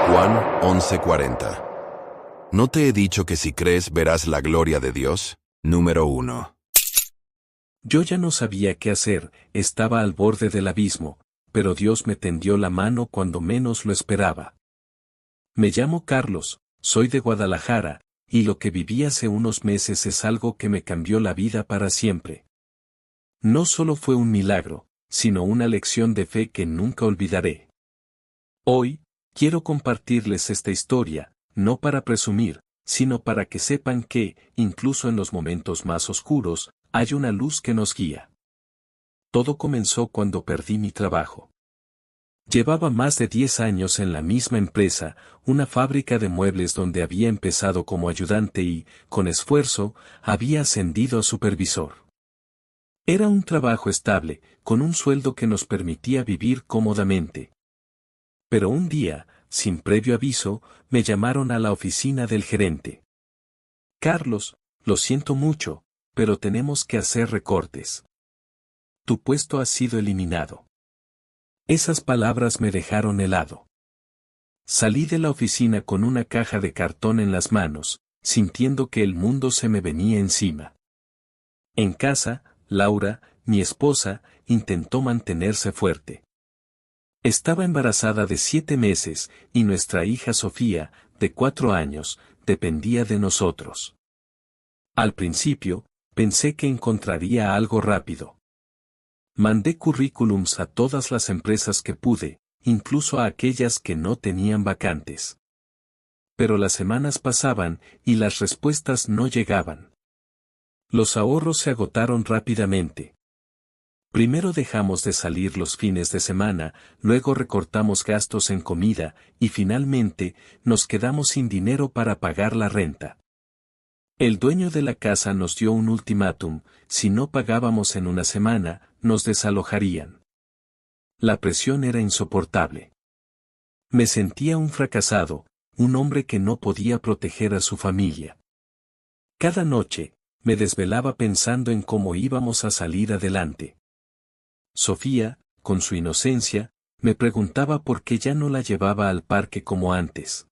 Juan 11:40. ¿No te he dicho que si crees verás la gloria de Dios? Número 1. Yo ya no sabía qué hacer, estaba al borde del abismo, pero Dios me tendió la mano cuando menos lo esperaba. Me llamo Carlos, soy de Guadalajara, y lo que viví hace unos meses es algo que me cambió la vida para siempre. No solo fue un milagro, sino una lección de fe que nunca olvidaré. Hoy, quiero compartirles esta historia, no para presumir, sino para que sepan que, incluso en los momentos más oscuros, hay una luz que nos guía. Todo comenzó cuando perdí mi trabajo. Llevaba más de 10 años en la misma empresa, una fábrica de muebles donde había empezado como ayudante y, con esfuerzo, había ascendido a supervisor. Era un trabajo estable, con un sueldo que nos permitía vivir cómodamente. Pero un día, sin previo aviso, me llamaron a la oficina del gerente. Carlos, lo siento mucho, pero tenemos que hacer recortes. Tu puesto ha sido eliminado. Esas palabras me dejaron helado. Salí de la oficina con una caja de cartón en las manos, sintiendo que el mundo se me venía encima. En casa, Laura, mi esposa, intentó mantenerse fuerte. Estaba embarazada de 7 meses, y nuestra hija Sofía, de 4 años, dependía de nosotros. Al principio, pensé que encontraría algo rápido. Mandé currículums a todas las empresas que pude, incluso a aquellas que no tenían vacantes. Pero las semanas pasaban, y las respuestas no llegaban. Los ahorros se agotaron rápidamente. Primero dejamos de salir los fines de semana, luego recortamos gastos en comida, y finalmente, nos quedamos sin dinero para pagar la renta. El dueño de la casa nos dio un ultimátum: si no pagábamos en una semana, nos desalojarían. La presión era insoportable. Me sentía un fracasado, un hombre que no podía proteger a su familia. Cada noche, me desvelaba pensando en cómo íbamos a salir adelante. Sofía, con su inocencia, me preguntaba por qué ya no la llevaba al parque como antes.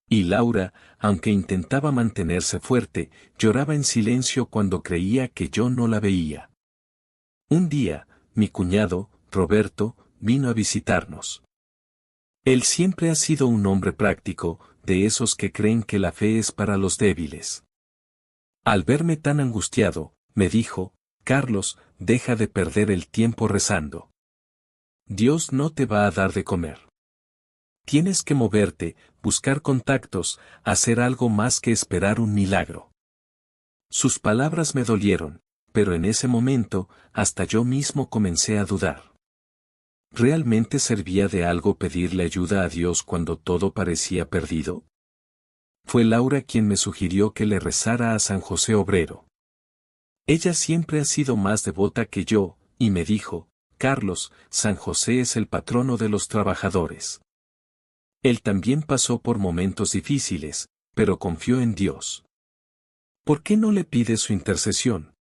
Y Laura, aunque intentaba mantenerse fuerte, lloraba en silencio cuando creía que yo no la veía. Un día, mi cuñado, Roberto, vino a visitarnos. Él siempre ha sido un hombre práctico, de esos que creen que la fe es para los débiles. Al verme tan angustiado, me dijo: Carlos, deja de perder el tiempo rezando. Dios no te va a dar de comer. Tienes que moverte, buscar contactos, hacer algo más que esperar un milagro. Sus palabras me dolieron, pero en ese momento, hasta yo mismo comencé a dudar. ¿Realmente servía de algo pedirle ayuda a Dios cuando todo parecía perdido? Fue Laura quien me sugirió que le rezara a San José Obrero. Ella siempre ha sido más devota que yo, y me dijo: Carlos, San José es el patrono de los trabajadores. Él también pasó por momentos difíciles, pero confió en Dios. ¿Por qué no le pides su intercesión?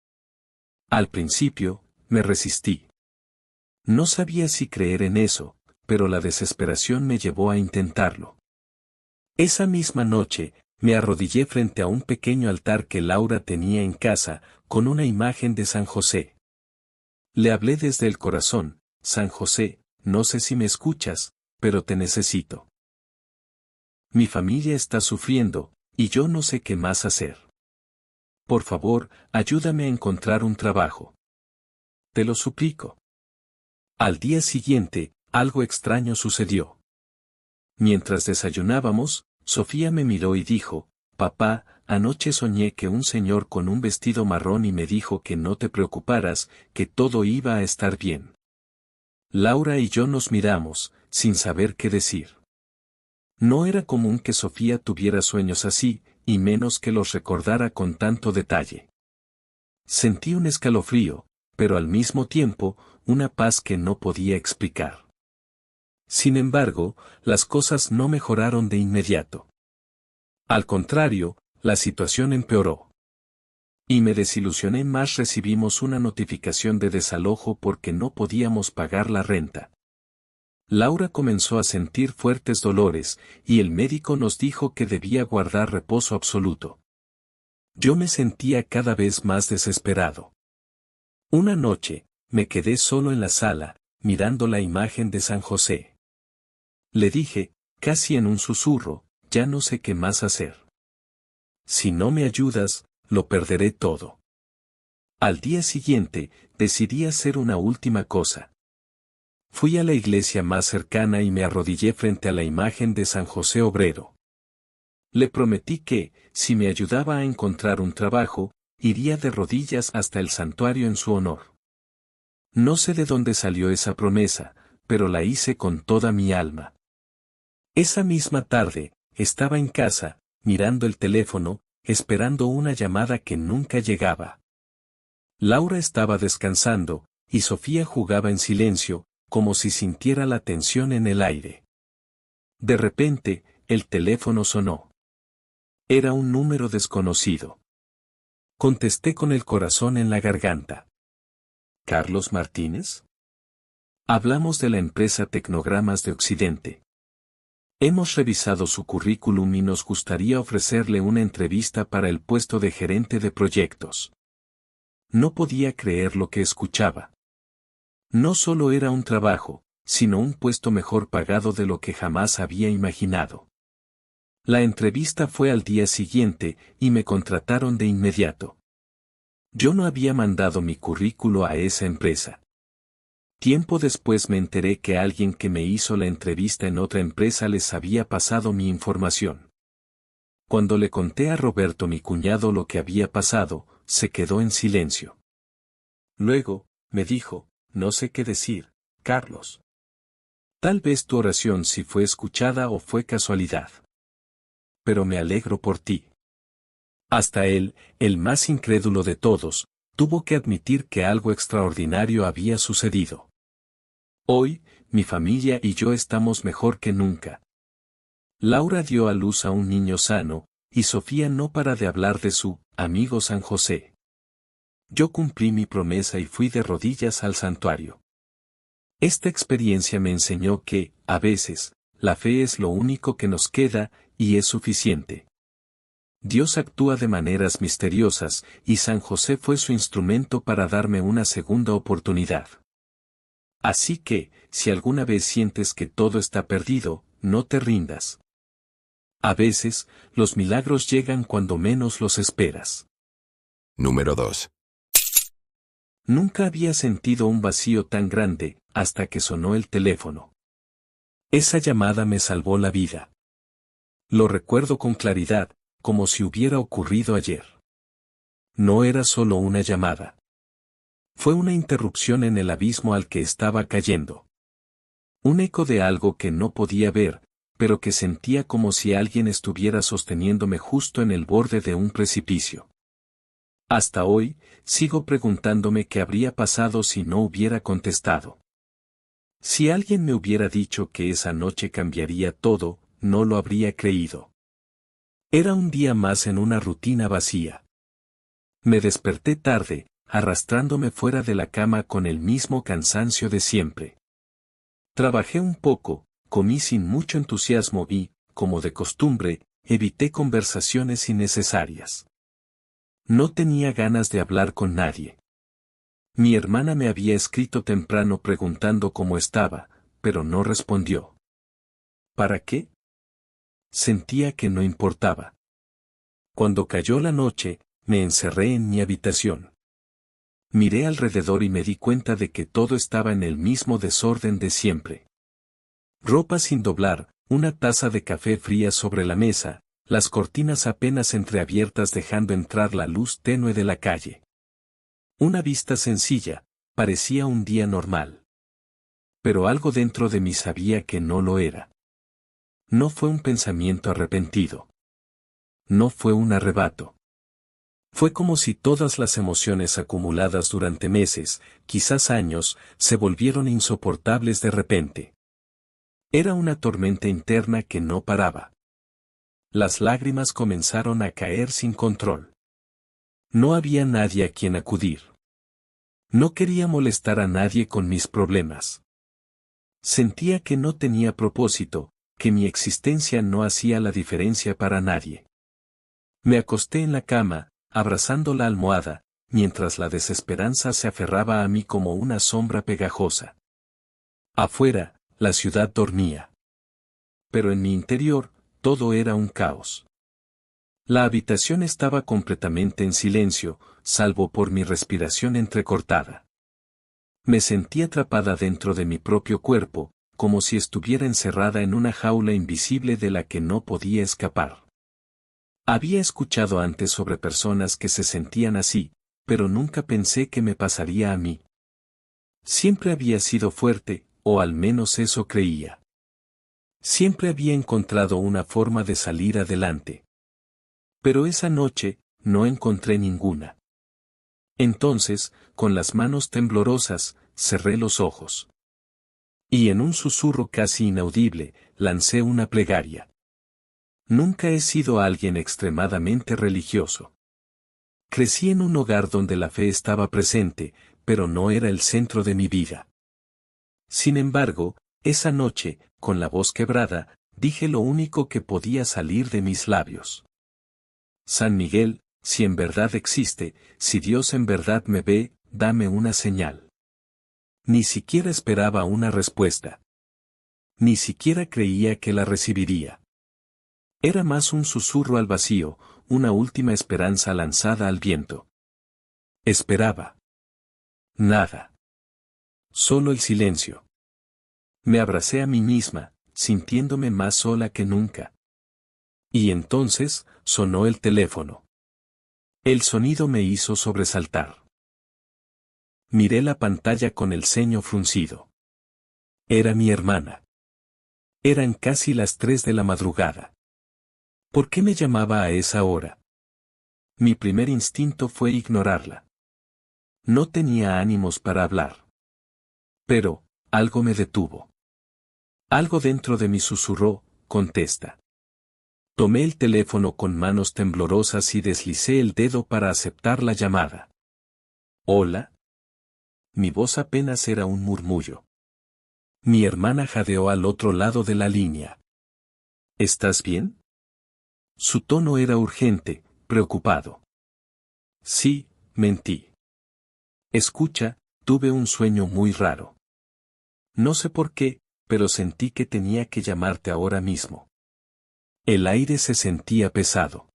Al principio, me resistí. No sabía si creer en eso, pero la desesperación me llevó a intentarlo. Esa misma noche, me arrodillé frente a un pequeño altar que Laura tenía en casa, con una imagen de San José. Le hablé desde el corazón: San José, no sé si me escuchas, pero te necesito. Mi familia está sufriendo, y yo no sé qué más hacer. Por favor, ayúdame a encontrar un trabajo. Te lo suplico. Al día siguiente, algo extraño sucedió. Mientras desayunábamos, Sofía me miró y dijo: Papá, anoche soñé que un señor con un vestido marrón y me dijo que no te preocuparas, que todo iba a estar bien. Laura y yo nos miramos, sin saber qué decir. No era común que Sofía tuviera sueños así, y menos que los recordara con tanto detalle. Sentí un escalofrío, pero al mismo tiempo, una paz que no podía explicar. Sin embargo, las cosas no mejoraron de inmediato. Al contrario, la situación empeoró. Y me desilusioné más. Recibimos una notificación de desalojo porque no podíamos pagar la renta. Laura comenzó a sentir fuertes dolores, y el médico nos dijo que debía guardar reposo absoluto. Yo me sentía cada vez más desesperado. Una noche, me quedé solo en la sala, mirando la imagen de San José. Le dije, casi en un susurro, ya no sé qué más hacer. Si no me ayudas, lo perderé todo. Al día siguiente, decidí hacer una última cosa. Fui a la iglesia más cercana y me arrodillé frente a la imagen de San José Obrero. Le prometí que, si me ayudaba a encontrar un trabajo, iría de rodillas hasta el santuario en su honor. No sé de dónde salió esa promesa, pero la hice con toda mi alma. Esa misma tarde, estaba en casa, mirando el teléfono, esperando una llamada que nunca llegaba. Laura estaba descansando, y Sofía jugaba en silencio, como si sintiera la tensión en el aire. De repente, el teléfono sonó. Era un número desconocido. Contesté con el corazón en la garganta. ¿Carlos Martínez? Hablamos de la empresa Tecnogramas de Occidente. Hemos revisado su currículum y nos gustaría ofrecerle una entrevista para el puesto de gerente de proyectos. No podía creer lo que escuchaba. No solo era un trabajo, sino un puesto mejor pagado de lo que jamás había imaginado. La entrevista fue al día siguiente y me contrataron de inmediato. Yo no había mandado mi currículo a esa empresa. Tiempo después me enteré que alguien que me hizo la entrevista en otra empresa les había pasado mi información. Cuando le conté a Roberto, mi cuñado, lo que había pasado, se quedó en silencio. Luego, me dijo, no sé qué decir, Carlos. Tal vez tu oración sí fue escuchada o fue casualidad. Pero me alegro por ti. Hasta él, el más incrédulo de todos, tuvo que admitir que algo extraordinario había sucedido. Hoy, mi familia y yo estamos mejor que nunca. Laura dio a luz a un niño sano, y Sofía no para de hablar de su amigo San José. Yo cumplí mi promesa y fui de rodillas al santuario. Esta experiencia me enseñó que, a veces, la fe es lo único que nos queda, y es suficiente. Dios actúa de maneras misteriosas, y San José fue su instrumento para darme una segunda oportunidad. Así que, si alguna vez sientes que todo está perdido, no te rindas. A veces, los milagros llegan cuando menos los esperas. Número 2. Nunca había sentido un vacío tan grande, hasta que sonó el teléfono. Esa llamada me salvó la vida. Lo recuerdo con claridad, como si hubiera ocurrido ayer. No era solo una llamada. Fue una interrupción en el abismo al que estaba cayendo. Un eco de algo que no podía ver, pero que sentía como si alguien estuviera sosteniéndome justo en el borde de un precipicio. Hasta hoy, sigo preguntándome qué habría pasado si no hubiera contestado. Si alguien me hubiera dicho que esa noche cambiaría todo, no lo habría creído. Era un día más en una rutina vacía. Me desperté tarde, arrastrándome fuera de la cama con el mismo cansancio de siempre. Trabajé un poco, comí sin mucho entusiasmo y, como de costumbre, evité conversaciones innecesarias. No tenía ganas de hablar con nadie. Mi hermana me había escrito temprano preguntando cómo estaba, pero no respondió. ¿Para qué? Sentía que no importaba. Cuando cayó la noche, me encerré en mi habitación. Miré alrededor y me di cuenta de que todo estaba en el mismo desorden de siempre. Ropa sin doblar, una taza de café fría sobre la mesa, las cortinas apenas entreabiertas dejando entrar la luz tenue de la calle. Una vista sencilla, parecía un día normal. Pero algo dentro de mí sabía que no lo era. No fue un pensamiento arrepentido. No fue un arrebato. Fue como si todas las emociones acumuladas durante meses, quizás años, se volvieron insoportables de repente. Era una tormenta interna que no paraba. Las lágrimas comenzaron a caer sin control. No había nadie a quien acudir. No quería molestar a nadie con mis problemas. Sentía que no tenía propósito, que mi existencia no hacía la diferencia para nadie. Me acosté en la cama, abrazando la almohada, mientras la desesperanza se aferraba a mí como una sombra pegajosa. Afuera, la ciudad dormía. Pero en mi interior, todo era un caos. La habitación estaba completamente en silencio, salvo por mi respiración entrecortada. Me sentí atrapada dentro de mi propio cuerpo, como si estuviera encerrada en una jaula invisible de la que no podía escapar. Había escuchado antes sobre personas que se sentían así, pero nunca pensé que me pasaría a mí. Siempre había sido fuerte, o al menos eso creía. Siempre había encontrado una forma de salir adelante. Pero esa noche, no encontré ninguna. Entonces, con las manos temblorosas, cerré los ojos. Y en un susurro casi inaudible, lancé una plegaria. Nunca he sido alguien extremadamente religioso. Crecí en un hogar donde la fe estaba presente, pero no era el centro de mi vida. Sin embargo, esa noche, con la voz quebrada, dije lo único que podía salir de mis labios. San Miguel, si en verdad existe, si Dios en verdad me ve, dame una señal. Ni siquiera esperaba una respuesta. Ni siquiera creía que la recibiría. Era más un susurro al vacío, una última esperanza lanzada al viento. Esperaba. Nada. Solo el silencio. Me abracé a mí misma, sintiéndome más sola que nunca. Y entonces, sonó el teléfono. El sonido me hizo sobresaltar. Miré la pantalla con el ceño fruncido. Era mi hermana. Eran casi las 3 de la madrugada. ¿Por qué me llamaba a esa hora? Mi primer instinto fue ignorarla. No tenía ánimos para hablar. Pero, algo me detuvo. Algo dentro de mí susurró, contesta. Tomé el teléfono con manos temblorosas y deslicé el dedo para aceptar la llamada. ¿Hola? Mi voz apenas era un murmullo. Mi hermana jadeó al otro lado de la línea. ¿Estás bien? Su tono era urgente, preocupado. Sí, mentí. Escucha, tuve un sueño muy raro. No sé por qué, pero sentí que tenía que llamarte ahora mismo. El aire se sentía pesado.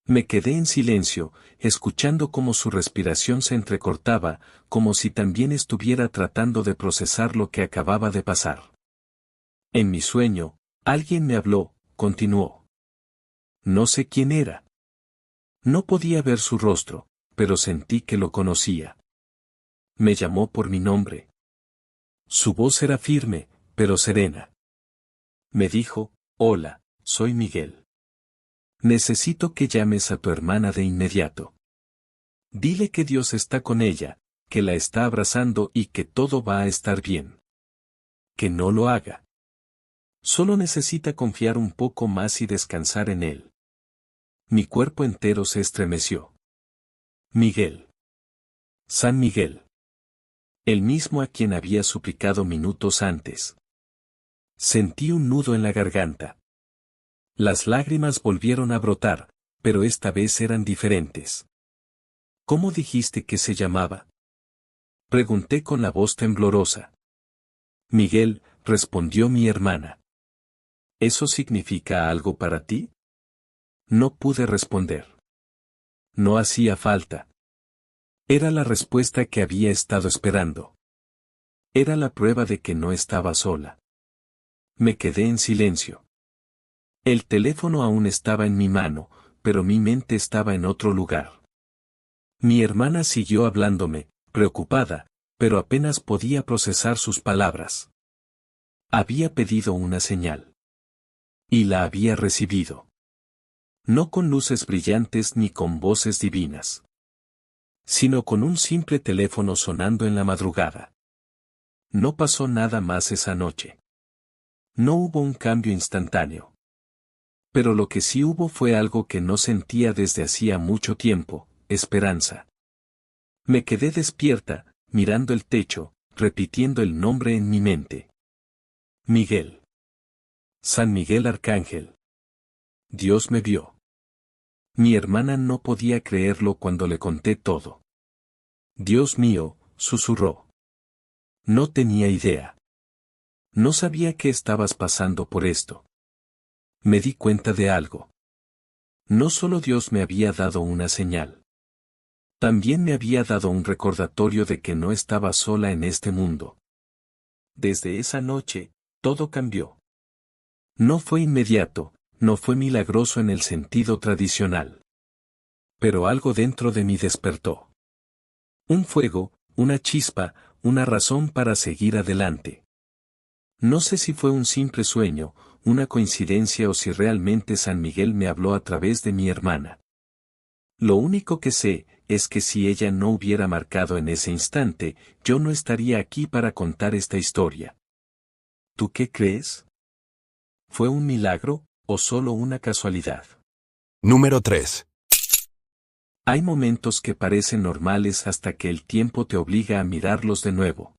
Me quedé en silencio, escuchando cómo su respiración se entrecortaba, como si también estuviera tratando de procesar lo que acababa de pasar. En mi sueño, alguien me habló, continuó. No sé quién era. No podía ver su rostro, pero sentí que lo conocía. Me llamó por mi nombre. Su voz era firme, pero serena. Me dijo, hola, soy Miguel. Necesito que llames a tu hermana de inmediato. Dile que Dios está con ella, que la está abrazando y que todo va a estar bien. Que no lo haga. Solo necesita confiar un poco más y descansar en él. Mi cuerpo entero se estremeció. Miguel. San Miguel. El mismo a quien había suplicado minutos antes. Sentí un nudo en la garganta. Las lágrimas volvieron a brotar, pero esta vez eran diferentes. ¿Cómo dijiste que se llamaba? Pregunté con la voz temblorosa. Miguel, respondió mi hermana. ¿Eso significa algo para ti? No pude responder. No hacía falta. Era la respuesta que había estado esperando. Era la prueba de que no estaba sola. Me quedé en silencio. El teléfono aún estaba en mi mano, pero mi mente estaba en otro lugar. Mi hermana siguió hablándome, preocupada, pero apenas podía procesar sus palabras. Había pedido una señal. Y la había recibido. No con luces brillantes ni con voces divinas. Sino con un simple teléfono sonando en la madrugada. No pasó nada más esa noche. No hubo un cambio instantáneo. Pero lo que sí hubo fue algo que no sentía desde hacía mucho tiempo, esperanza. Me quedé despierta, mirando el techo, repitiendo el nombre en mi mente. Miguel. San Miguel Arcángel. Dios me vio. Mi hermana no podía creerlo cuando le conté todo. Dios mío, susurró. No tenía idea. No sabía que estabas pasando por esto. Me di cuenta de algo. No solo Dios me había dado una señal. También me había dado un recordatorio de que no estaba sola en este mundo. Desde esa noche, todo cambió. No fue inmediato, no fue milagroso en el sentido tradicional. Pero algo dentro de mí despertó. Un fuego, una chispa, una razón para seguir adelante. No sé si fue un simple sueño, una coincidencia o si realmente San Miguel me habló a través de mi hermana. Lo único que sé es que si ella no hubiera marcado en ese instante, yo no estaría aquí para contar esta historia. ¿Tú qué crees? ¿Fue un milagro o solo una casualidad? Número 3. Hay momentos que parecen normales hasta que el tiempo te obliga a mirarlos de nuevo.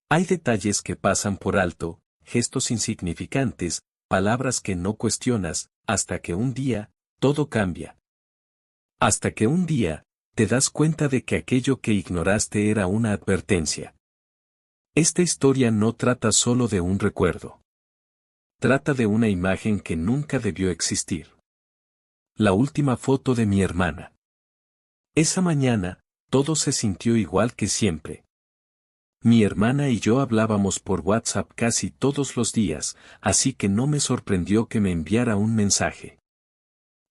Hay detalles que pasan por alto, gestos insignificantes, palabras que no cuestionas, hasta que un día, todo cambia. Hasta que un día, te das cuenta de que aquello que ignoraste era una advertencia. Esta historia no trata solo de un recuerdo. Trata de una imagen que nunca debió existir. La última foto de mi hermana. Esa mañana, todo se sintió igual que siempre. Mi hermana y yo hablábamos por WhatsApp casi todos los días, así que no me sorprendió que me enviara un mensaje.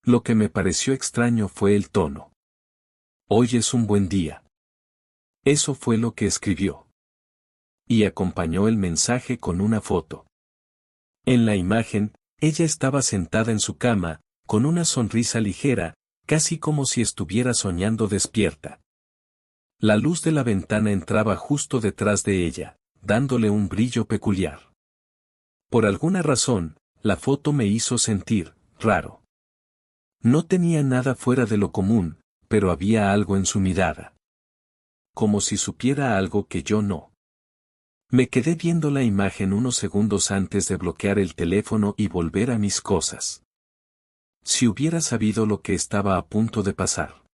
Lo que me pareció extraño fue el tono. Hoy es un buen día. Eso fue lo que escribió. Y acompañó el mensaje con una foto. En la imagen, ella estaba sentada en su cama, con una sonrisa ligera, casi como si estuviera soñando despierta. La luz de la ventana entraba justo detrás de ella, dándole un brillo peculiar. Por alguna razón, la foto me hizo sentir raro. No tenía nada fuera de lo común, pero había algo en su mirada. Como si supiera algo que yo no. Me quedé viendo la imagen unos segundos antes de bloquear el teléfono y volver a mis cosas. Si hubiera sabido lo que estaba a punto de pasar,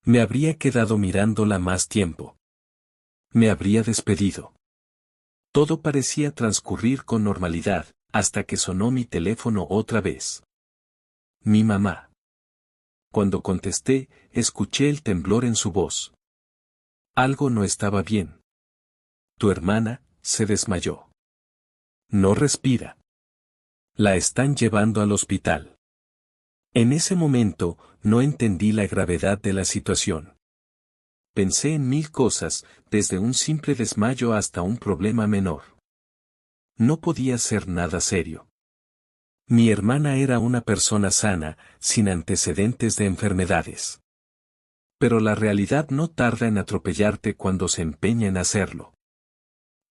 me habría quedado mirándola más tiempo. Me habría despedido. Todo parecía transcurrir con normalidad, hasta que sonó mi teléfono otra vez. Mi mamá. Cuando contesté, escuché el temblor en su voz. Algo no estaba bien. Tu hermana se desmayó. No respira. La están llevando al hospital. En ese momento, no entendí la gravedad de la situación. Pensé en mil cosas, desde un simple desmayo hasta un problema menor. No podía ser nada serio. Mi hermana era una persona sana, sin antecedentes de enfermedades. Pero la realidad no tarda en atropellarte cuando se empeña en hacerlo.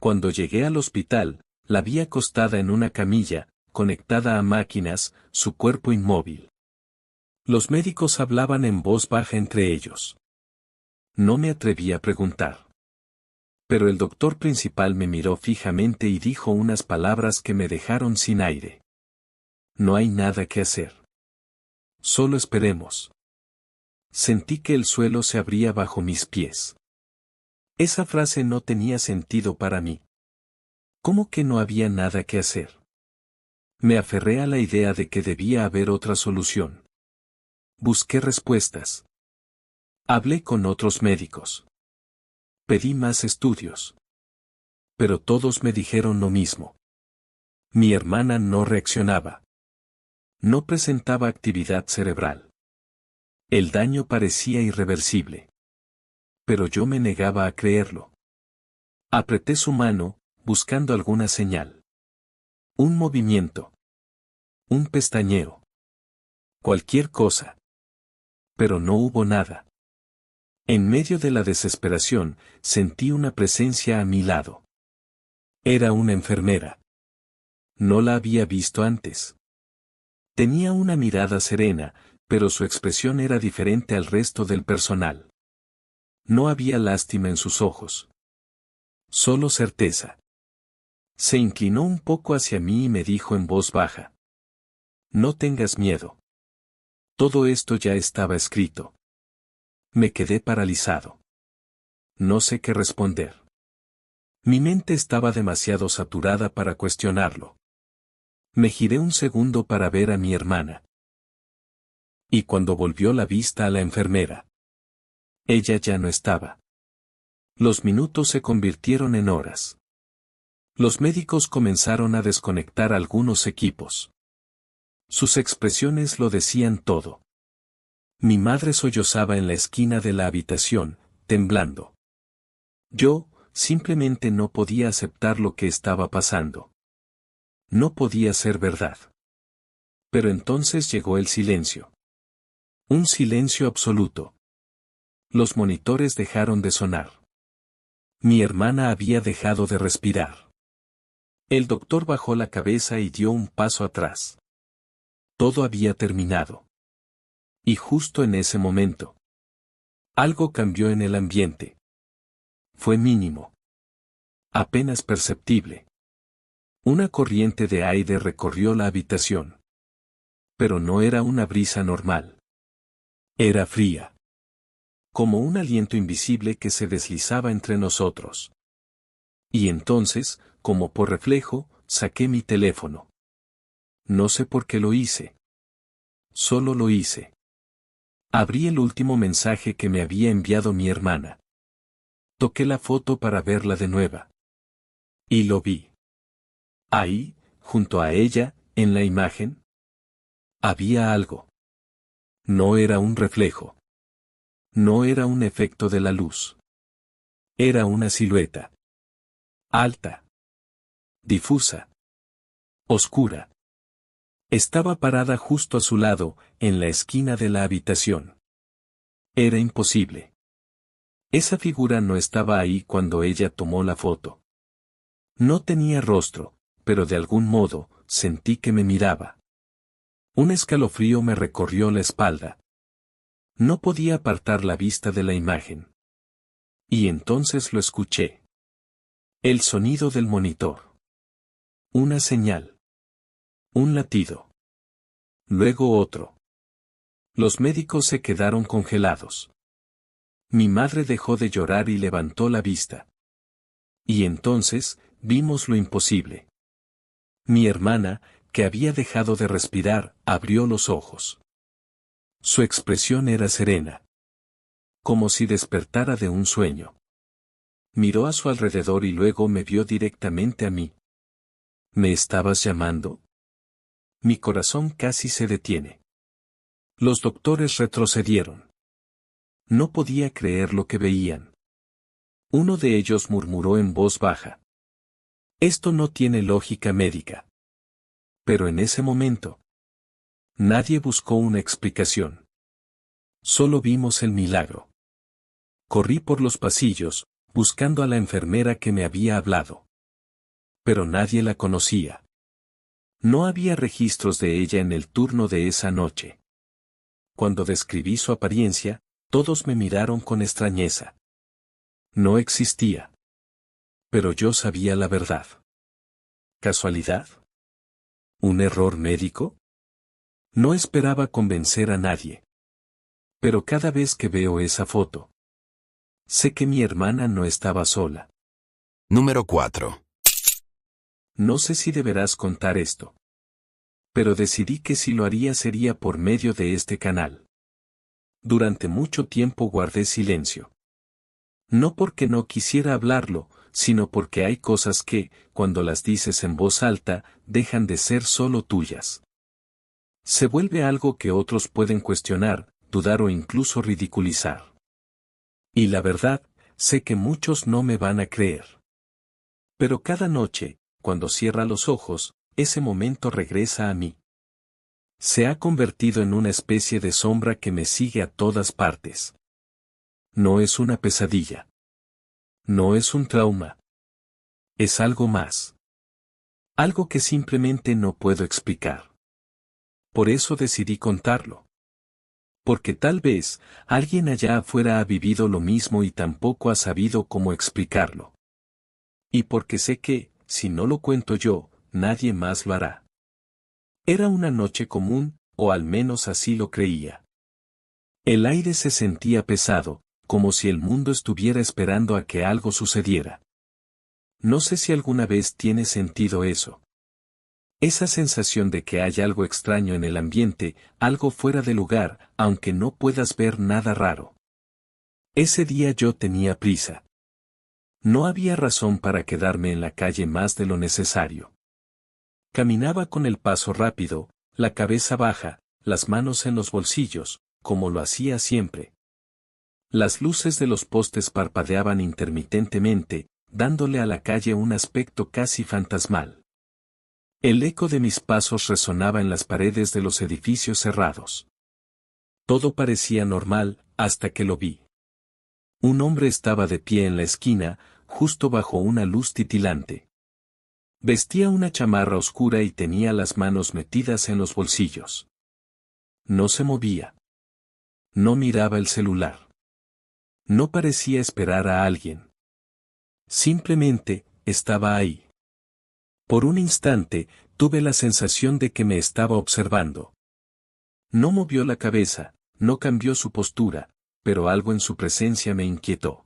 Cuando llegué al hospital, la vi acostada en una camilla, conectada a máquinas, su cuerpo inmóvil. Los médicos hablaban en voz baja entre ellos. No me atreví a preguntar. Pero el doctor principal me miró fijamente y dijo unas palabras que me dejaron sin aire. No hay nada que hacer. Solo esperemos. Sentí que el suelo se abría bajo mis pies. Esa frase no tenía sentido para mí. ¿Cómo que no había nada que hacer? Me aferré a la idea de que debía haber otra solución. Busqué respuestas. Hablé con otros médicos. Pedí más estudios. Pero todos me dijeron lo mismo. Mi hermana no reaccionaba. No presentaba actividad cerebral. El daño parecía irreversible. Pero yo me negaba a creerlo. Apreté su mano, buscando alguna señal. Un movimiento. Un pestañeo. Cualquier cosa. Pero no hubo nada. En medio de la desesperación, sentí una presencia a mi lado. Era una enfermera. No la había visto antes. Tenía una mirada serena, pero su expresión era diferente al resto del personal. No había lástima en sus ojos. Solo certeza. Se inclinó un poco hacia mí y me dijo en voz baja: No tengas miedo. Todo esto ya estaba escrito. Me quedé paralizado. No sé qué responder. Mi mente estaba demasiado saturada para cuestionarlo. Me giré un segundo para ver a mi hermana. Y cuando volvió la vista a la enfermera, ella ya no estaba. Los minutos se convirtieron en horas. Los médicos comenzaron a desconectar algunos equipos. Sus expresiones lo decían todo. Mi madre sollozaba en la esquina de la habitación, temblando. Yo, simplemente no podía aceptar lo que estaba pasando. No podía ser verdad. Pero entonces llegó el silencio. Un silencio absoluto. Los monitores dejaron de sonar. Mi hermana había dejado de respirar. El doctor bajó la cabeza y dio un paso atrás. Todo había terminado. Y justo en ese momento, algo cambió en el ambiente. Fue mínimo. Apenas perceptible. Una corriente de aire recorrió la habitación. Pero no era una brisa normal. Era fría. Como un aliento invisible que se deslizaba entre nosotros. Y entonces, como por reflejo, saqué mi teléfono. No sé por qué lo hice. Solo lo hice. Abrí el último mensaje que me había enviado mi hermana. Toqué la foto para verla de nuevo. Y lo vi. Ahí, junto a ella, en la imagen, había algo. No era un reflejo. No era un efecto de la luz. Era una silueta. Alta. Difusa. Oscura. Estaba parada justo a su lado, en la esquina de la habitación. Era imposible. Esa figura no estaba ahí cuando ella tomó la foto. No tenía rostro, pero de algún modo, sentí que me miraba. Un escalofrío me recorrió la espalda. No podía apartar la vista de la imagen. Y entonces lo escuché. El sonido del monitor. Una señal. Un latido. Luego otro. Los médicos se quedaron congelados. Mi madre dejó de llorar y levantó la vista. Y entonces, vimos lo imposible. Mi hermana, que había dejado de respirar, abrió los ojos. Su expresión era serena. Como si despertara de un sueño. Miró a su alrededor y luego me vio directamente a mí. ¿Me estabas llamando? Mi corazón casi se detiene. Los doctores retrocedieron. No podía creer lo que veían. Uno de ellos murmuró en voz baja: Esto no tiene lógica médica. Pero en ese momento, nadie buscó una explicación. Solo vimos el milagro. Corrí por los pasillos, buscando a la enfermera que me había hablado. Pero nadie la conocía. No había registros de ella en el turno de esa noche. Cuando describí su apariencia, todos me miraron con extrañeza. No existía. Pero yo sabía la verdad. ¿Casualidad? ¿Un error médico? No esperaba convencer a nadie. Pero cada vez que veo esa foto, sé que mi hermana no estaba sola. Número 4. No sé si deberás contar esto. Pero decidí que si lo haría sería por medio de este canal. Durante mucho tiempo guardé silencio. No porque no quisiera hablarlo, sino porque hay cosas que, cuando las dices en voz alta, dejan de ser solo tuyas. Se vuelve algo que otros pueden cuestionar, dudar o incluso ridiculizar. Y la verdad, sé que muchos no me van a creer. Pero cada noche, cuando cierra los ojos, ese momento regresa a mí. Se ha convertido en una especie de sombra que me sigue a todas partes. No es una pesadilla. No es un trauma. Es algo más. Algo que simplemente no puedo explicar. Por eso decidí contarlo. Porque tal vez, alguien allá afuera ha vivido lo mismo y tampoco ha sabido cómo explicarlo. Y porque sé que, si no lo cuento yo, nadie más lo hará. Era una noche común, o al menos así lo creía. El aire se sentía pesado, como si el mundo estuviera esperando a que algo sucediera. No sé si alguna vez tiene sentido eso. Esa sensación de que hay algo extraño en el ambiente, algo fuera de lugar, aunque no puedas ver nada raro. Ese día yo tenía prisa. No había razón para quedarme en la calle más de lo necesario. Caminaba con el paso rápido, la cabeza baja, las manos en los bolsillos, como lo hacía siempre. Las luces de los postes parpadeaban intermitentemente, dándole a la calle un aspecto casi fantasmal. El eco de mis pasos resonaba en las paredes de los edificios cerrados. Todo parecía normal, hasta que lo vi. Un hombre estaba de pie en la esquina, justo bajo una luz titilante. Vestía una chamarra oscura y tenía las manos metidas en los bolsillos. No se movía. No miraba el celular. No parecía esperar a alguien. Simplemente, estaba ahí. Por un instante, tuve la sensación de que me estaba observando. No movió la cabeza, no cambió su postura, pero algo en su presencia me inquietó.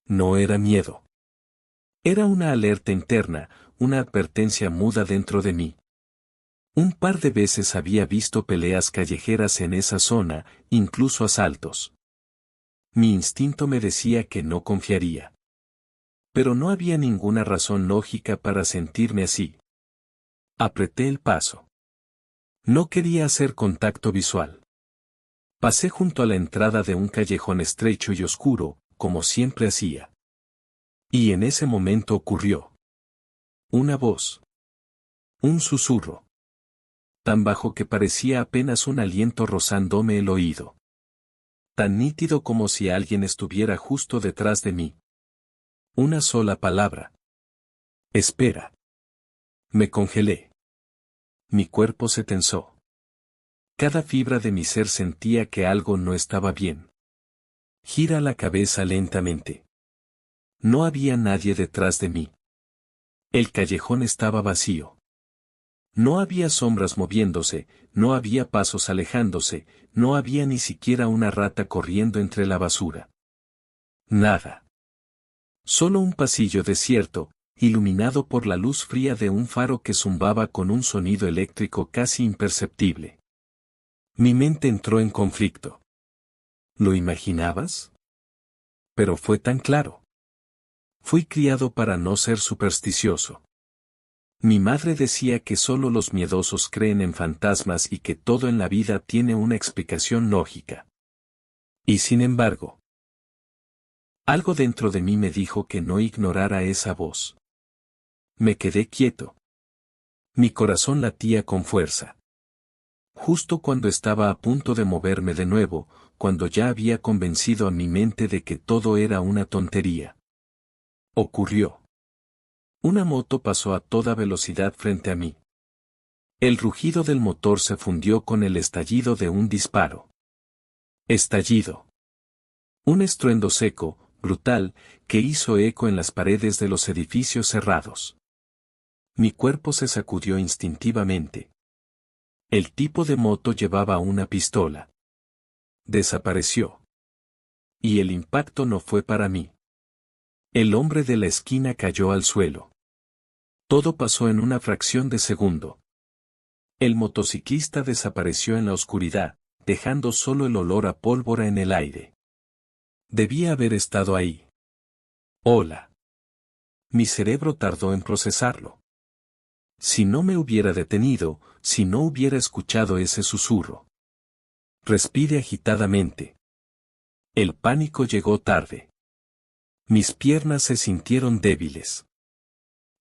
No era miedo. Era una alerta interna, una advertencia muda dentro de mí. Un par de veces había visto peleas callejeras en esa zona, incluso asaltos. Mi instinto me decía que no confiaría. Pero no había ninguna razón lógica para sentirme así. Apreté el paso. No quería hacer contacto visual. Pasé junto a la entrada de un callejón estrecho y oscuro, como siempre hacía. Y en ese momento ocurrió. Una voz. Un susurro. Tan bajo que parecía apenas un aliento rozándome el oído. Tan nítido como si alguien estuviera justo detrás de mí. Una sola palabra. Espera. Me congelé. Mi cuerpo se tensó. Cada fibra de mi ser sentía que algo no estaba bien. Gira la cabeza lentamente. No había nadie detrás de mí. El callejón estaba vacío. No había sombras moviéndose, no había pasos alejándose, no había ni siquiera una rata corriendo entre la basura. Nada. Solo un pasillo desierto, iluminado por la luz fría de un faro que zumbaba con un sonido eléctrico casi imperceptible. Mi mente entró en conflicto. ¿Lo imaginabas? Pero fue tan claro. Fui criado para no ser supersticioso. Mi madre decía que solo los miedosos creen en fantasmas y que todo en la vida tiene una explicación lógica. Y sin embargo, algo dentro de mí me dijo que no ignorara esa voz. Me quedé quieto. Mi corazón latía con fuerza. Justo cuando estaba a punto de moverme de nuevo, cuando ya había convencido a mi mente de que todo era una tontería. Ocurrió. Una moto pasó a toda velocidad frente a mí. El rugido del motor se fundió con el estallido de un disparo. Estallido. Un estruendo seco, brutal, que hizo eco en las paredes de los edificios cerrados. Mi cuerpo se sacudió instintivamente. El tipo de moto llevaba una pistola. Desapareció. Y el impacto no fue para mí. El hombre de la esquina cayó al suelo. Todo pasó en una fracción de segundo. El motociclista desapareció en la oscuridad, dejando solo el olor a pólvora en el aire. Debía haber estado ahí. Hola. Mi cerebro tardó en procesarlo. Si no me hubiera detenido, si no hubiera escuchado ese susurro. Respiré agitadamente. El pánico llegó tarde. Mis piernas se sintieron débiles.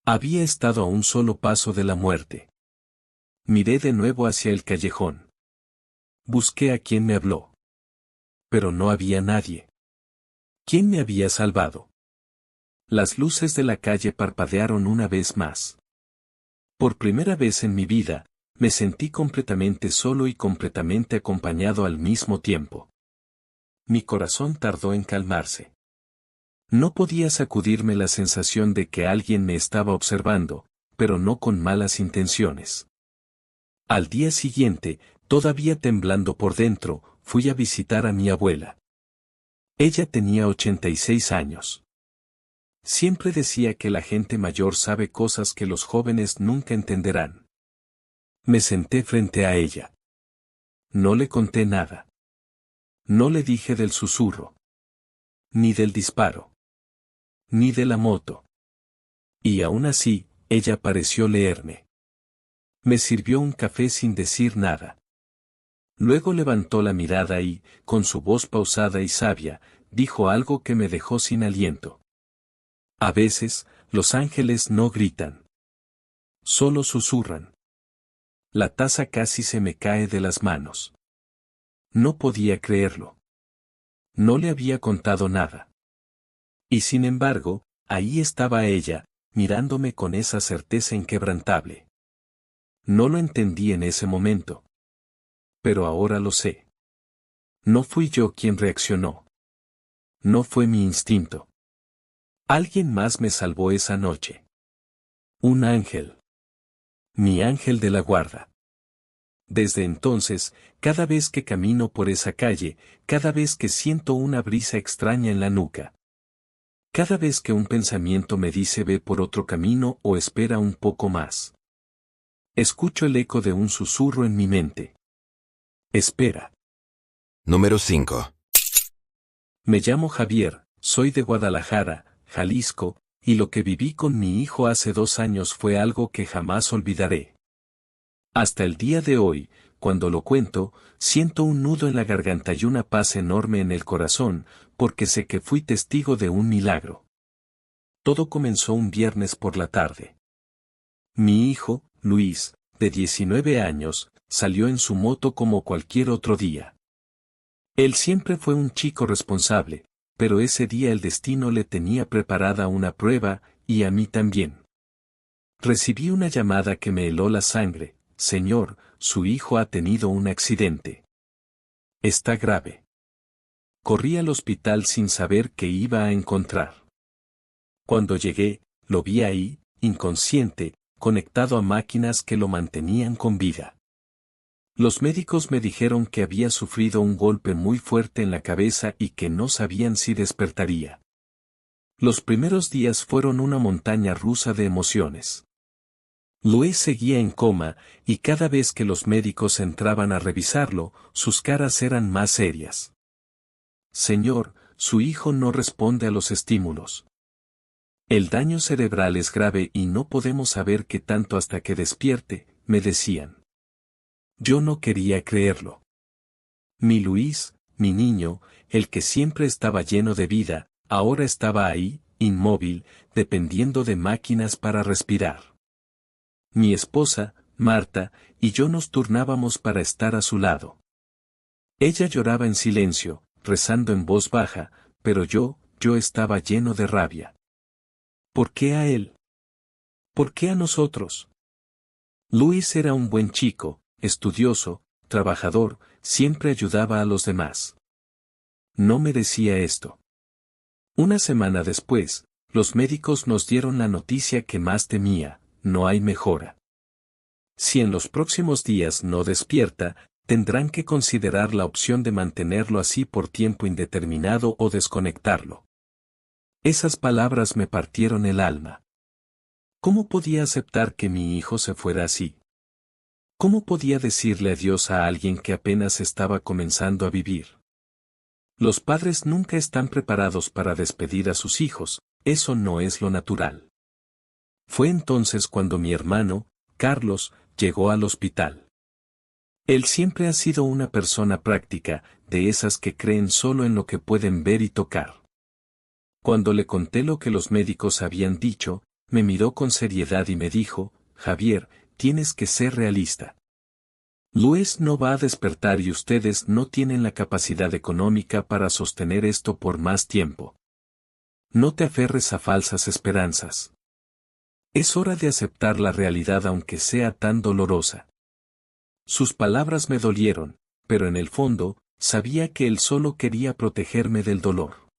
Había estado a un solo paso de la muerte. Miré de nuevo hacia el callejón. Busqué a quien me habló. Pero no había nadie. ¿Quién me había salvado? Las luces de la calle parpadearon una vez más. Por primera vez en mi vida, me sentí completamente solo y completamente acompañado al mismo tiempo. Mi corazón tardó en calmarse. No podía sacudirme la sensación de que alguien me estaba observando, pero no con malas intenciones. Al día siguiente, todavía temblando por dentro, fui a visitar a mi abuela. Ella tenía 86 años. Siempre decía que la gente mayor sabe cosas que los jóvenes nunca entenderán. Me senté frente a ella. No le conté nada. No le dije del susurro. Ni del disparo. Ni de la moto. Y aún así, ella pareció leerme. Me sirvió un café sin decir nada. Luego levantó la mirada y, con su voz pausada y sabia, dijo algo que me dejó sin aliento. A veces, los ángeles no gritan. Solo susurran. La taza casi se me cae de las manos. No podía creerlo. No le había contado nada. Y sin embargo, ahí estaba ella, mirándome con esa certeza inquebrantable. No lo entendí en ese momento. Pero ahora lo sé. No fui yo quien reaccionó. No fue mi instinto. Alguien más me salvó esa noche. Un ángel. Mi ángel de la guarda. Desde entonces, cada vez que camino por esa calle, cada vez que siento una brisa extraña en la nuca, cada vez que un pensamiento me dice ve por otro camino o espera un poco más, escucho el eco de un susurro en mi mente. Espera. Número 5. Me llamo Javier, soy de Guadalajara, Jalisco, y lo que viví con mi hijo hace 2 años fue algo que jamás olvidaré. Hasta el día de hoy, cuando lo cuento, siento un nudo en la garganta y una paz enorme en el corazón, porque sé que fui testigo de un milagro. Todo comenzó un viernes por la tarde. Mi hijo, Luis, de 19 años, salió en su moto como cualquier otro día. Él siempre fue un chico responsable, pero ese día el destino le tenía preparada una prueba, y a mí también. Recibí una llamada que me heló la sangre. Señor, su hijo ha tenido un accidente. Está grave. Corrí al hospital sin saber qué iba a encontrar. Cuando llegué, lo vi ahí, inconsciente, conectado a máquinas que lo mantenían con vida. Los médicos me dijeron que había sufrido un golpe muy fuerte en la cabeza y que no sabían si despertaría. Los primeros días fueron una montaña rusa de emociones. Luis seguía en coma, y cada vez que los médicos entraban a revisarlo, sus caras eran más serias. Señor, su hijo no responde a los estímulos. El daño cerebral es grave y no podemos saber qué tanto hasta que despierte, me decían. Yo no quería creerlo. Mi Luis, mi niño, el que siempre estaba lleno de vida, ahora estaba ahí, inmóvil, dependiendo de máquinas para respirar. Mi esposa, Marta, y yo nos turnábamos para estar a su lado. Ella lloraba en silencio, rezando en voz baja, pero yo estaba lleno de rabia. ¿Por qué a él? ¿Por qué a nosotros? Luis era un buen chico, estudioso, trabajador, siempre ayudaba a los demás. No merecía esto. Una semana después, los médicos nos dieron la noticia que más temía. No hay mejora. Si en los próximos días no despierta, tendrán que considerar la opción de mantenerlo así por tiempo indeterminado o desconectarlo. Esas palabras me partieron el alma. ¿Cómo podía aceptar que mi hijo se fuera así? ¿Cómo podía decirle adiós a alguien que apenas estaba comenzando a vivir? Los padres nunca están preparados para despedir a sus hijos, eso no es lo natural. Fue entonces cuando mi hermano, Carlos, llegó al hospital. Él siempre ha sido una persona práctica, de esas que creen solo en lo que pueden ver y tocar. Cuando le conté lo que los médicos habían dicho, me miró con seriedad y me dijo, Javier, tienes que ser realista. Luis no va a despertar y ustedes no tienen la capacidad económica para sostener esto por más tiempo. No te aferres a falsas esperanzas. Es hora de aceptar la realidad aunque sea tan dolorosa. Sus palabras me dolieron, pero en el fondo, sabía que él solo quería protegerme del dolor.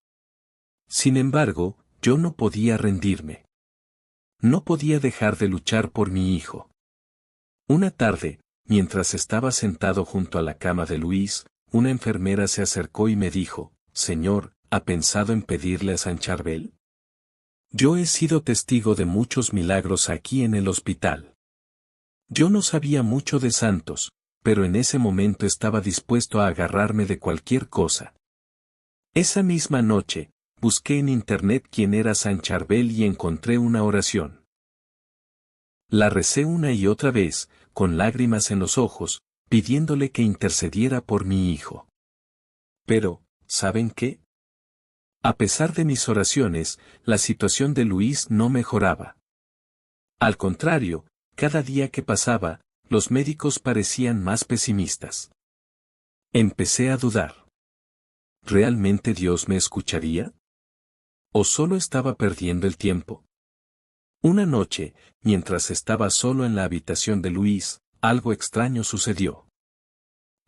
Sin embargo, yo no podía rendirme. No podía dejar de luchar por mi hijo. Una tarde, mientras estaba sentado junto a la cama de Luis, una enfermera se acercó y me dijo, «Señor, ¿ha pensado en pedirle a San Charbel? Yo he sido testigo de muchos milagros aquí en el hospital». Yo no sabía mucho de santos, pero en ese momento estaba dispuesto a agarrarme de cualquier cosa. Esa misma noche, busqué en internet quién era San Charbel y encontré una oración. La recé una y otra vez, con lágrimas en los ojos, pidiéndole que intercediera por mi hijo. Pero, ¿saben qué? A pesar de mis oraciones, la situación de Luis no mejoraba. Al contrario, cada día que pasaba, los médicos parecían más pesimistas. Empecé a dudar. ¿Realmente Dios me escucharía? ¿O solo estaba perdiendo el tiempo? Una noche, mientras estaba solo en la habitación de Luis, algo extraño sucedió.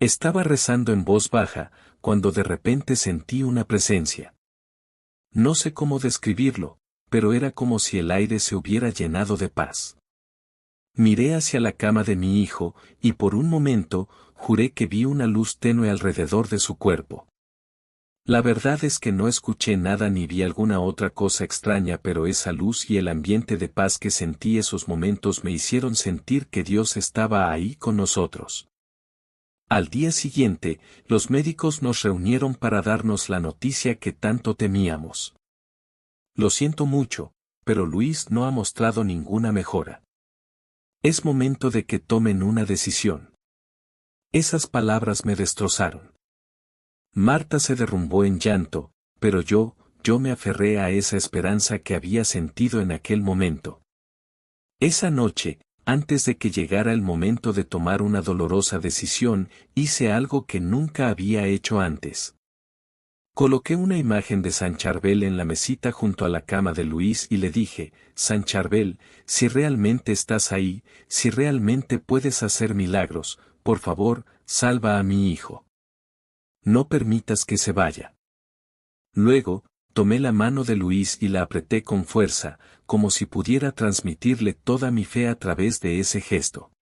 Estaba rezando en voz baja, cuando de repente sentí una presencia. No sé cómo describirlo, pero era como si el aire se hubiera llenado de paz. Miré hacia la cama de mi hijo, y por un momento, juré que vi una luz tenue alrededor de su cuerpo. La verdad es que no escuché nada ni vi alguna otra cosa extraña, pero esa luz y el ambiente de paz que sentí esos momentos me hicieron sentir que Dios estaba ahí con nosotros. Al día siguiente, los médicos nos reunieron para darnos la noticia que tanto temíamos. Lo siento mucho, pero Luis no ha mostrado ninguna mejora. Es momento de que tomen una decisión. Esas palabras me destrozaron. Marta se derrumbó en llanto, pero yo me aferré a esa esperanza que había sentido en aquel momento. Esa noche, antes de que llegara el momento de tomar una dolorosa decisión, hice algo que nunca había hecho antes. Coloqué una imagen de San Charbel en la mesita junto a la cama de Luis y le dije, San Charbel, si realmente estás ahí, si realmente puedes hacer milagros, por favor, salva a mi hijo. No permitas que se vaya. Luego, tomé la mano de Luis y la apreté con fuerza, como si pudiera transmitirle toda mi fe a través de ese gesto.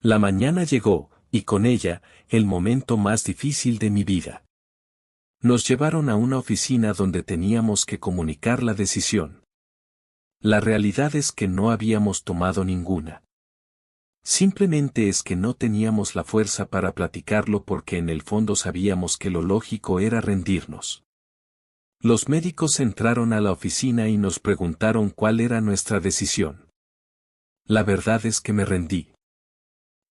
La mañana llegó, y con ella, el momento más difícil de mi vida. Nos llevaron a una oficina donde teníamos que comunicar la decisión. La realidad es que no habíamos tomado ninguna. Simplemente es que no teníamos la fuerza para platicarlo porque en el fondo sabíamos que lo lógico era rendirnos. Los médicos entraron a la oficina y nos preguntaron cuál era nuestra decisión. La verdad es que me rendí.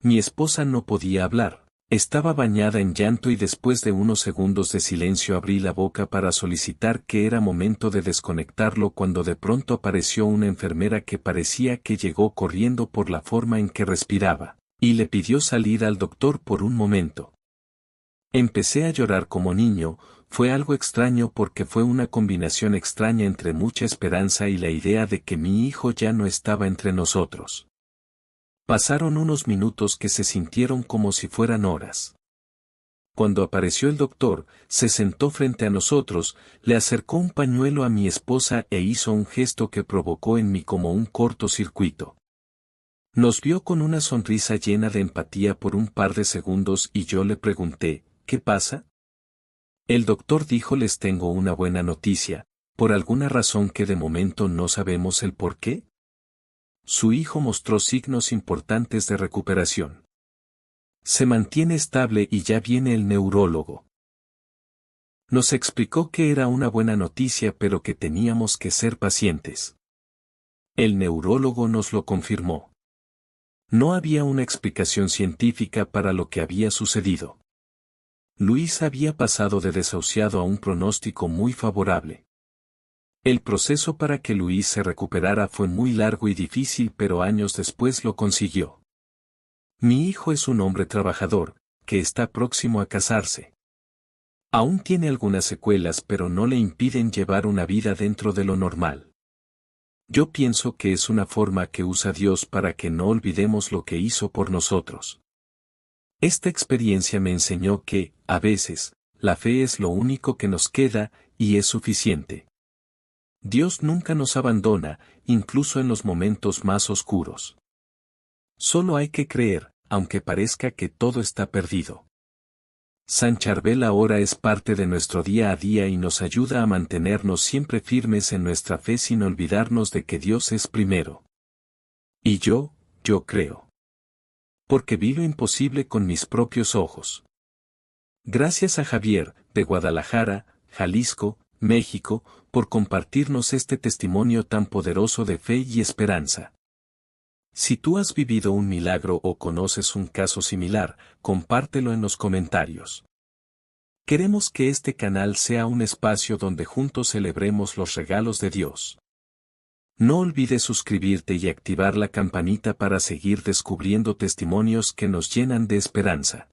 Mi esposa no podía hablar, estaba bañada en llanto y después de unos segundos de silencio abrí la boca para solicitar que era momento de desconectarlo cuando de pronto apareció una enfermera que parecía que llegó corriendo por la forma en que respiraba, y le pidió salir al doctor por un momento. Empecé a llorar como niño. Fue algo extraño porque fue una combinación extraña entre mucha esperanza y la idea de que mi hijo ya no estaba entre nosotros. Pasaron unos minutos que se sintieron como si fueran horas. Cuando apareció el doctor, se sentó frente a nosotros, le acercó un pañuelo a mi esposa e hizo un gesto que provocó en mí como un cortocircuito. Nos vio con una sonrisa llena de empatía por un par de segundos y yo le pregunté, ¿qué pasa? El doctor dijo: les tengo una buena noticia, por alguna razón que de momento no sabemos el por qué. Su hijo mostró signos importantes de recuperación. Se mantiene estable y ya viene el neurólogo. Nos explicó que era una buena noticia pero que teníamos que ser pacientes. El neurólogo nos lo confirmó. No había una explicación científica para lo que había sucedido. Luis había pasado de desahuciado a un pronóstico muy favorable. El proceso para que Luis se recuperara fue muy largo y difícil, pero años después lo consiguió. Mi hijo es un hombre trabajador, que está próximo a casarse. Aún tiene algunas secuelas, pero no le impiden llevar una vida dentro de lo normal. Yo pienso que es una forma que usa Dios para que no olvidemos lo que hizo por nosotros. Esta experiencia me enseñó que, a veces, la fe es lo único que nos queda, y es suficiente. Dios nunca nos abandona, incluso en los momentos más oscuros. Solo hay que creer, aunque parezca que todo está perdido. San Charbel ahora es parte de nuestro día a día y nos ayuda a mantenernos siempre firmes en nuestra fe sin olvidarnos de que Dios es primero. Y yo creo. Porque vi lo imposible con mis propios ojos. Gracias a Javier, de Guadalajara, Jalisco, México, por compartirnos este testimonio tan poderoso de fe y esperanza. Si tú has vivido un milagro o conoces un caso similar, compártelo en los comentarios. Queremos que este canal sea un espacio donde juntos celebremos los regalos de Dios. No olvides suscribirte y activar la campanita para seguir descubriendo testimonios que nos llenan de esperanza.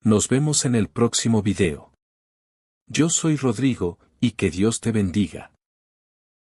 Nos vemos en el próximo video. Yo soy Rodrigo, y que Dios te bendiga.